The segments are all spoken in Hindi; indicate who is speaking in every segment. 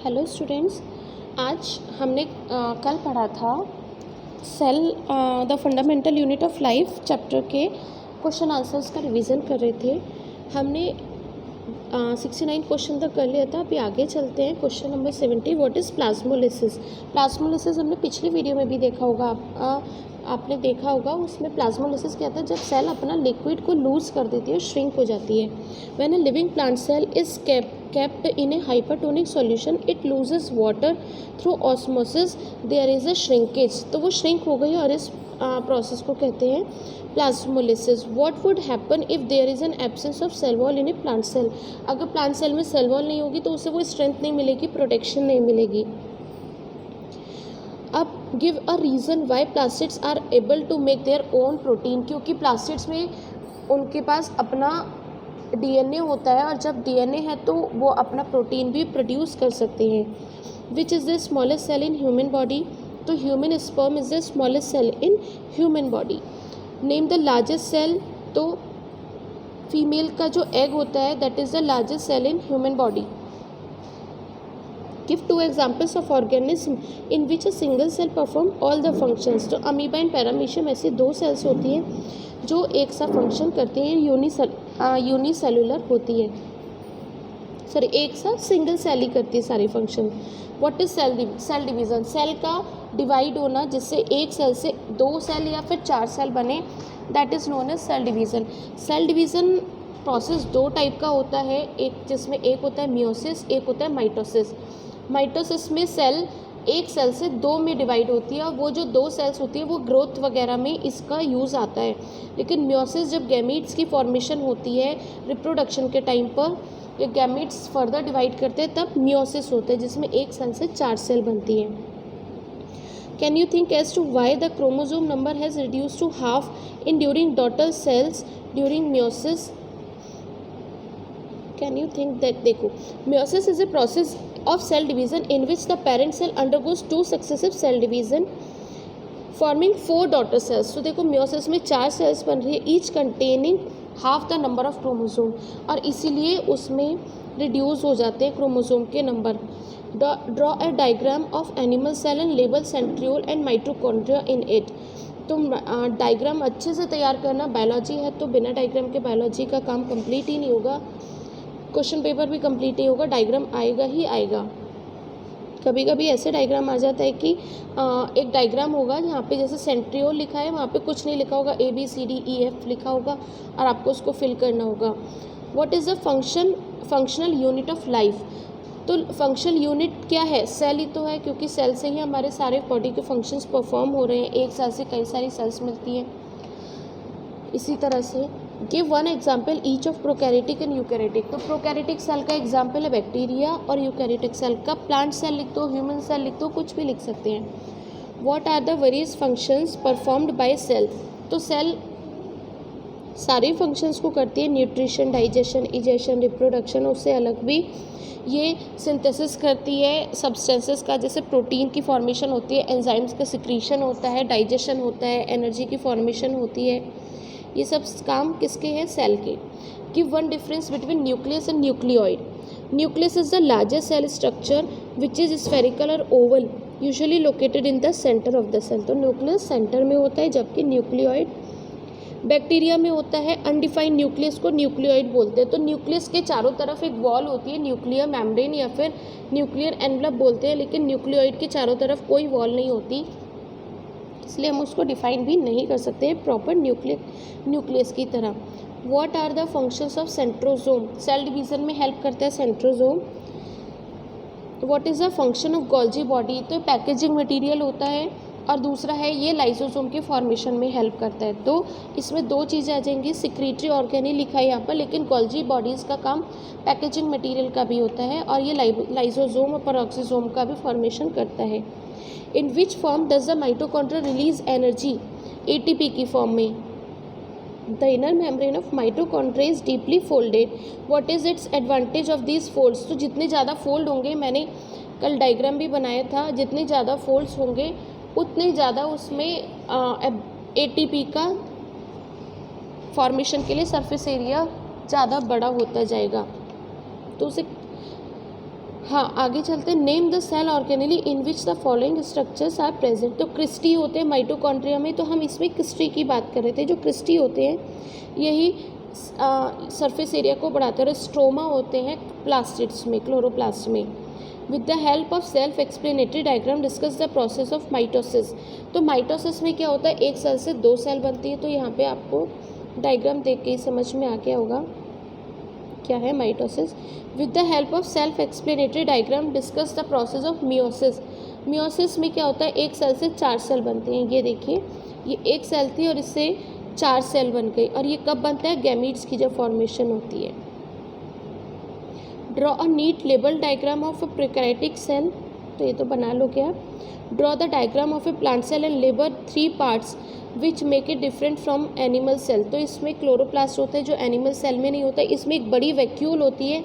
Speaker 1: Hello students. आज हमने कल पढ़ा था cell the fundamental unit of life chapter के क्वेश्चन आंसर्स का रिवीजन कर रहे थे। हमने 69 क्वेश्चन तक कर लिया था। अभी आगे चलते हैं। Question number 70, what is plasmolysis. Plasmolysis हमने पिछली वीडियो में भी देखा होगा। आपने देखा होगा उसमें प्लाज्मोलिसिस क्या था, जब सेल अपना लिक्विड को लूज कर देती है, श्रिंक हो जाती है। When a living plant cell is kept in a hypertonic solution, it loses water through osmosis, there is a shrinkage। तो वो श्रिंक हो गई और इस प्रोसेस को कहते हैं plasmolysis. What would happen if there is an absence of cell wall in a plant cell. अगर प्लांट सेल में सेल वॉल नहीं होगी तो उसे वो स्ट्रेंथ नहीं मिलेगी, प्रोटेक्शन नहीं मिलेगी। अब give a reason why plastids are able to make their own protein. क्योंकि प्लास्टिड्स में उनके पास अपना डीएनए होता है और जब डीएनए है तो वो अपना प्रोटीन भी प्रोड्यूस कर सकते हैं। Which is the smallest cell in human body. तो human sperm is the smallest cell in human body. Name the largest cell. तो फीमेल का जो एग होता है that is the largest cell in human body. Give 2 examples of organism in which a single cell perform all the functions. तो अमीबा एंड पैरामीशियम ऐसी 2 सेल्स होती हैं जो एक सा फंक्शन करती हैं, यूनिसेलुलर होती है। सॉरी, एक सा सिंगल सेल ही करती है सारी function. What is cell division. Cell का डिवाइड होना, जिससे एक सेल से 2 सेल या फिर 4 सेल बने, that is known as cell division. Cell division process 2 type का होता है, एक जिसमें एक होता है मियोसिस, एक होता है माइटोसिस। माइटोसिस में सेल एक सेल से 2 में डिवाइड होती है और वो जो 2 सेल्स होती है वो ग्रोथ वगैरह में इसका यूज़ आता है। लेकिन मियोसिस जब गैमीट्स की फॉर्मेशन होती है रिप्रोडक्शन के टाइम पर, ये गैमीट्स फर्दर डिवाइड करते हैं, तब मियोसिस होता है जिसमें एक सेल से 4 सेल बनती हैं। Can you think as to why the chromosome number has reduce to half in during daughter cells during meiosis. Can you think that. देखो, meiosis is a process of cell division in which the parent cell undergoes 2 successive cell division forming 4 daughter cells। तो देखो meiosis में 4 सेल्स बन रही है, each containing half the number of chromosome, और इसीलिए उसमें रिड्यूस हो जाते हैं क्रोमोसोम के number. Draw a diagram of animal cell and label centriole and mitochondria in it. तुम डायग्राम अच्छे से तैयार करना। बायोलॉजी है तो बिना डायग्राम के बायोलॉजी का काम कंप्लीट ही नहीं होगा, क्वेश्चन पेपर भी कंप्लीट नहीं होगा, डायग्राम आएगा ही आएगा। कभी कभी ऐसे डायग्राम आ जाता है कि एक डायग्राम होगा जहाँ पे जैसे सेंट्रियोल लिखा है, वहाँ पे कुछ नहीं लिखा होगा, ABCDEF लिखा होगा और आपको उसको फिल करना होगा। What is the functional unit of life. तो फंक्शनल यूनिट क्या है, सेल ही तो है, क्योंकि सेल से ही हमारे सारे बॉडी के फंक्शंस परफॉर्म हो रहे हैं। एक सेल से कई सारी सेल्स मिलती हैं। इसी तरह से give 1 example each of prokaryotic and eukaryotic. तो प्रोकैरियोटिक सेल का एग्जाम्पल है बैक्टीरिया और यूकैरियोटिक सेल का प्लांट सेल लिख दो, ह्यूमन सेल लिख दो, कुछ भी लिख सकते हैं। What are the various functions performed by cell. तो सेल सारे फंक्शंस को करती है, न्यूट्रिशन, डाइजेशन, इजेशन, रिप्रोडक्शन। उससे अलग भी ये सिंथेसिस करती है सब्सटेंसेस का, जैसे प्रोटीन की फॉर्मेशन होती है, एंजाइम्स का सिक्रीशन होता है, डाइजेशन होता है, एनर्जी की फॉर्मेशन होती है। ये सब काम किसके हैं, सेल के। Give 1 difference between nucleus and nucleoid. Nucleus is the largest cell structure which is spherical और oval, usually located in the centre of the cell. तो न्यूक्लियस सेंटर में होता है, जबकि न्यूक्लियोइड बैक्टीरिया में होता है। अनडिफाइंड न्यूक्लियस को न्यूक्लियोइड बोलते हैं। तो न्यूक्लियस के चारों तरफ एक वॉल होती है, न्यूक्लियर मेम्ब्रेन या फिर न्यूक्लियर एनवलप बोलते हैं, लेकिन न्यूक्लियोइड के चारों तरफ कोई वॉल नहीं होती, इसलिए हम उसको डिफाइन भी नहीं कर सकते प्रॉपर न्यूक्लियस की तरह। What are the functions of centrosome. Cell division में हेल्प करता है centrosome. What is the function of Golgi body. तो पैकेजिंग मटेरियल होता है, और दूसरा है ये लाइसोसोम के फॉर्मेशन में हेल्प करता है। तो इसमें 2 चीज़ें आ जाएंगी, सिक्रीटरी ऑर्गेनी लिखा है यहाँ पर, लेकिन गोल्जी बॉडीज़ का काम पैकेजिंग मटेरियल का भी होता है, और ये लाइसोसोम और पेरोक्सिसोम का भी फॉर्मेशन करता है। In which form does the mitochondria release energy. ATP की फॉर्म में। The inner membrane of mitochondria is deeply folded. What is its advantage of these folds. तो जितने ज़्यादा फोल्ड होंगे, मैंने कल डायग्राम भी बनाया था, जितने ज़्यादा फोल्ड्स होंगे उतने ज़्यादा उसमें ATP का फॉर्मेशन के लिए सरफेस एरिया ज़्यादा बड़ा होता जाएगा। तो उसे हाँ, आगे चलते हैं। Name the cell organelle in which the following structures are present. तो क्रिस्टी होते हैं माइटोकॉन्ड्रिया में, तो हम इसमें क्रिस्टी की बात कर रहे थे। जो क्रिस्टी होते हैं यही सरफेस एरिया को बढ़ाते हैं। और स्ट्रोमा होते हैं प्लास्टिड्स में, क्लोरोप्लास्ट में। With the help of self explanatory diagram discuss the process of mitosis. तो माइटोसिस में क्या होता है, एक सेल से दो सेल बनती है। तो यहाँ पे आपको डायग्राम देख के ही समझ में आ गया होगा क्या है mitosis. With the help of self explanatory diagram discuss the process of meiosis. Meiosis में क्या होता है, एक सेल से चार सेल बनते हैं। ये देखिए, ये एक सेल थी और इससे चार सेल बन गई। और ये कब बनता है, गैमीट्स की जब फॉर्मेशन होती है। Draw a neat label diagram of a prokaryotic cell. तो ये तो बना लो क्या। Draw the diagram of a plant cell and label three parts which make it different from animal cell. तो इसमें क्लोरोप्लास्ट होता है जो एनिमल सेल में नहीं होता है। इसमें एक बड़ी वैक्यूल होती है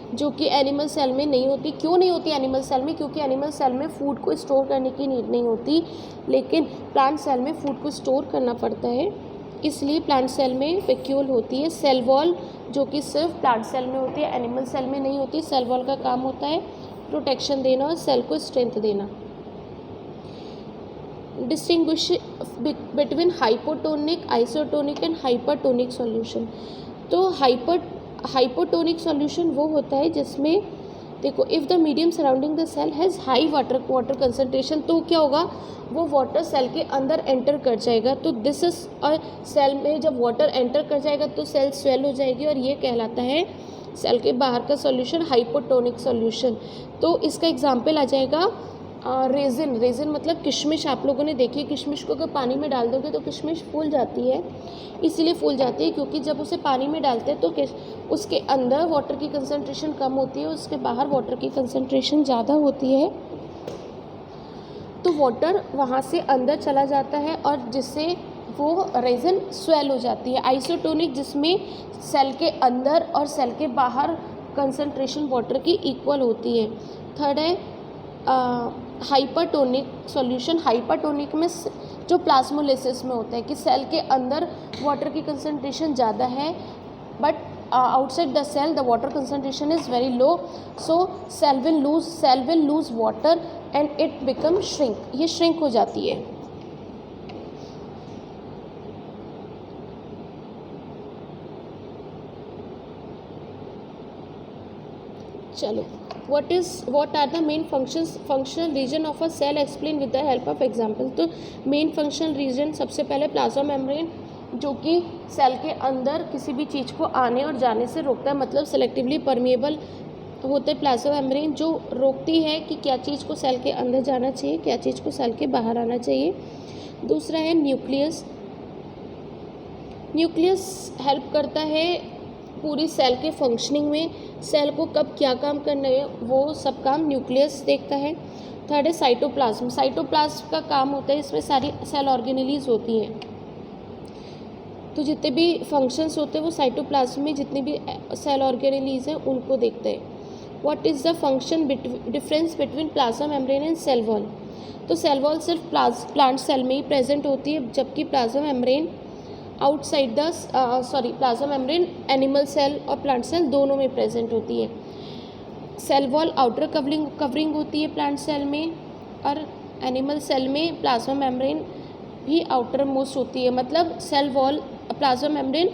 Speaker 1: जो कि एनिमल सेल में नहीं होती। क्यों नहीं होती एनिमल सेल में, क्योंकि एनिमल सेल में फूड को स्टोर करने की नीड नहीं होती, लेकिन प्लांट सेल में फूड को स्टोर करना पड़ता है, इसलिए प्लांट सेल में वैक्यूल होती है। सेल वॉल जो कि सिर्फ प्लांट सेल में होती है, एनिमल सेल में नहीं होती। सेल वॉल का काम होता है प्रोटेक्शन देना और सेल को स्ट्रेंथ देना। Distinguish between hypotonic, isotonic and hypertonic solution. तो हाइपोटोनिक सॉल्यूशन वो होता है जिसमें देखो, if the medium surrounding the cell has high water concentration, तो क्या होगा, वो वाटर सेल के अंदर एंटर कर जाएगा। तो दिस इज अ सेल में जब वाटर एंटर कर जाएगा तो सेल स्वेल हो जाएगी और ये कहलाता है सेल के बाहर का सॉल्यूशन हाइपोटोनिक सॉल्यूशन। तो इसका एग्जांपल आ जाएगा रेजिन। रेजिन मतलब किशमिश। आप लोगों ने देखी है, किशमिश को अगर पानी में डाल दोगे तो किशमिश फूल जाती है। इसीलिए फूल जाती है क्योंकि जब उसे पानी में डालते हैं तो उसके अंदर वाटर की कंसंट्रेशन कम होती है, उसके बाहर वाटर की कंसंट्रेशन ज़्यादा होती है। तो वाटर वहाँ से अंदर चला जाता है और जिससे वो रेजिन स्वेल हो जाती है। आइसोटोनिक जिसमें सेल के अंदर और सेल के बाहर कंसंट्रेशन वाटर की इक्वल होती है। थर्ड है हाइपरटोनिक सॉल्यूशन। हाइपरटोनिक में जो प्लाज्मोलाइसिस में होता है कि सेल के अंदर वाटर की कंसंट्रेशन ज़्यादा है, but outside the cell the water concentration is very low, so cell will lose water and it become shrink. ये श्रिंक हो जाती है। चलो, what are the main functional region of a cell explain with the help of example। तो मेन फंक्शनल रीजन सबसे पहले प्लाज्मा मेम्ब्रेन, जो कि सेल के अंदर किसी भी चीज़ को आने और जाने से रोकता है, मतलब सेलेक्टिवली परमिएबल होते प्लाज्मा मेम्ब्रेन, जो रोकती है कि क्या चीज़ को सेल के अंदर जाना चाहिए, क्या चीज़ को सेल के बाहर आना चाहिए। दूसरा है न्यूक्लियस। न्यूक्लियस हेल्प करता है पूरी सेल के फंक्शनिंग में। सेल को कब क्या काम करना है वो सब काम न्यूक्लियस देखता है। थर्ड है साइटोप्लाज्म। साइटोप्लाज्म का काम होता है, इसमें सारी सेल ऑर्गेनेलीज होती हैं। तो जितने भी फंक्शंस होते हैं वो साइटोप्लाज्म में जितनी भी सेल ऑर्गेनेलीज हैं उनको देखते हैं। What is the function difference between plasma membrane and cell wall. तो सेल वॉल सिर्फ प्लांट सेल में ही प्रेजेंट होती है, जबकि plasma membrane outside the plasma membrane animal cell और प्लांट सेल दोनों में प्रेजेंट होती है। सेल वॉल आउटर कवरिंग होती है प्लांट सेल में, और एनिमल सेल में प्लाज्मा मेम्ब्रेन भी आउटर मोस्ट होती है। मतलब cell wall plasma membrane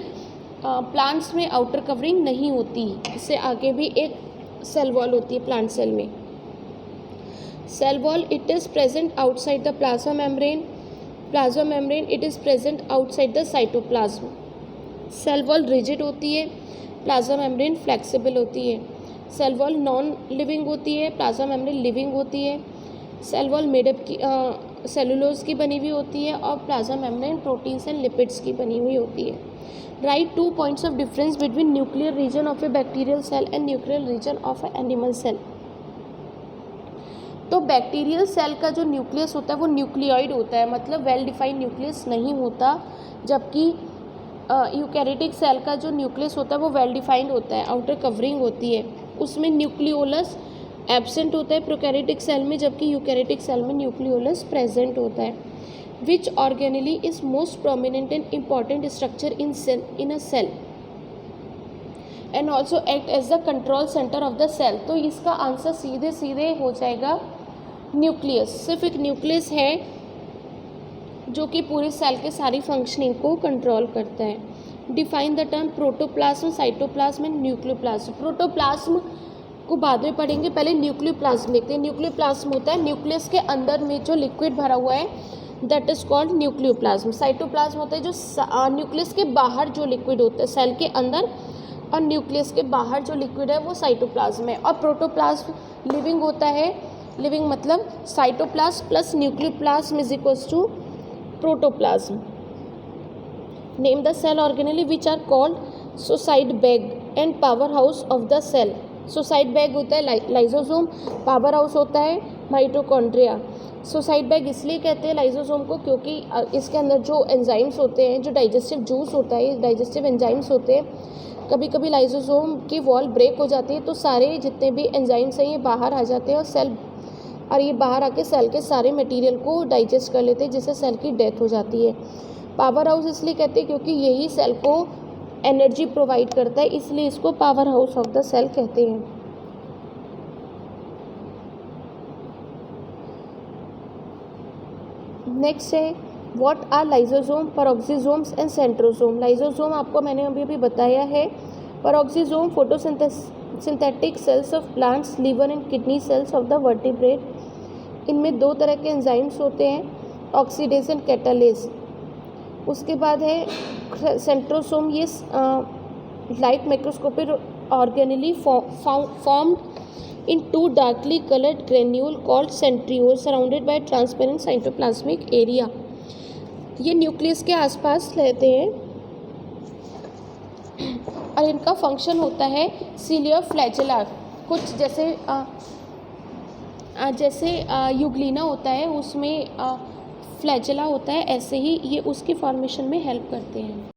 Speaker 1: plants में आउटर कवरिंग नहीं होती, इससे आगे भी एक सेल वॉल होती है प्लांट सेल में। Cell wall it is present outside the plasma membrane. Plasma membrane it is present outside the cytoplasm. Cell wall rigid होती है, प्लाज्मा मेम्ब्रेन फ्लेक्सिबल होती है। सेल वॉल नॉन लिविंग होती है, प्लाज्मा मेम्ब्रेन लिविंग होती है। सेल वॉल मेडअप की सेलुलोज की बनी हुई होती है और plasma membrane proteins and lipids की बनी हुई होती है। Right 2 points of difference between nuclear region of a bacterial cell and nuclear region of a animal cell. तो बैक्टीरियल सेल का जो न्यूक्लियस होता है वो न्यूक्लियोइड होता है, मतलब वेल डिफाइंड न्यूक्लियस नहीं होता, जबकि यूकैरियोटिक सेल का जो न्यूक्लियस होता है वो वेल डिफाइंड होता है, आउटर कवरिंग होती है, उसमें न्यूक्लियोलस एब्सेंट होता है प्रोकैरियोटिक सेल में, जबकि यूकैरियोटिक सेल में न्यूक्लियोलस प्रेजेंट होता है। Which organelle is most prominent and important structure in a cell. And also act as the control centre of the cell. तो इसका आंसर सीधे सीधे हो जाएगा न्यूक्लियस। सिर्फ एक न्यूक्लियस है जो कि पूरे सेल के सारी फंक्शनिंग को कंट्रोल करता है। Define the term protoplasm, cytoplasm and nucleoplasm. Protoplasm को बाद में पढ़ेंगे, पहले न्यूक्लियोप्लाज्म देखते हैं। न्यूक्लियोप्लाज्म होता है न्यूक्लियस के अंदर में जो लिक्विड भरा हुआ है, that is called nucleoplasm. Cytoplasm होता है जो न्यूक्लियस के बाहर जो लिक्विड होता है सेल के अंदर, और न्यूक्लियस के बाहर जो लिक्विड है वो साइटोप्लाज्म है। और प्रोटोप्लाज्म लिविंग होता है, लिविंग मतलब cytoplasm plus nucleoplasm is equals to protoplasm. Name the cell organelle which are called suicide bag and power house of the cell. Suicide bag होता है लाइजोसोम, पावर हाउस होता है माइटोकॉन्ड्रिया। सुसाइड बैग इसलिए कहते हैं लाइजोसोम को क्योंकि इसके अंदर जो एंजाइम्स होते हैं, जो डाइजेस्टिव जूस होता है, डाइजेस्टिव एंजाइम्स होते हैं, कभी कभी लाइजोसोम की वॉल ब्रेक हो जाती है तो सारे जितने भी एंजाइम्स हैं ये बाहर आ जाते हैं और ये बाहर आके सेल के सारे मटेरियल को डाइजेस्ट कर लेते हैं, जिससे सेल की डेथ हो जाती है। पावर हाउस इसलिए कहते हैं क्योंकि यही सेल को एनर्जी प्रोवाइड करता है, इसलिए इसको power house of the cell कहते हैं। नेक्स्ट है what are lysosome, peroxisomes and centrosome. Lysosome आपको मैंने अभी बताया है। Peroxisome photosynthetic cells of plants, liver and kidney cells of the vertebrate. इनमें दो तरह के एंजाइम्स होते हैं, ऑक्सीडेज एंड कैटालेज। उसके बाद है सेंट्रोसोम, ये light microscopic organelle formed in two darkly colored granule called centrioles surrounded by transparent cytoplasmic area। ये न्यूक्लियस के आसपास रहते हैं और इनका फंक्शन होता है सीलियर फ्लैजेला। कुछ जैसे यूग्लिना होता है उसमें फ्लैजेला होता है, ऐसे ही ये उसकी फॉर्मेशन में हेल्प करते हैं।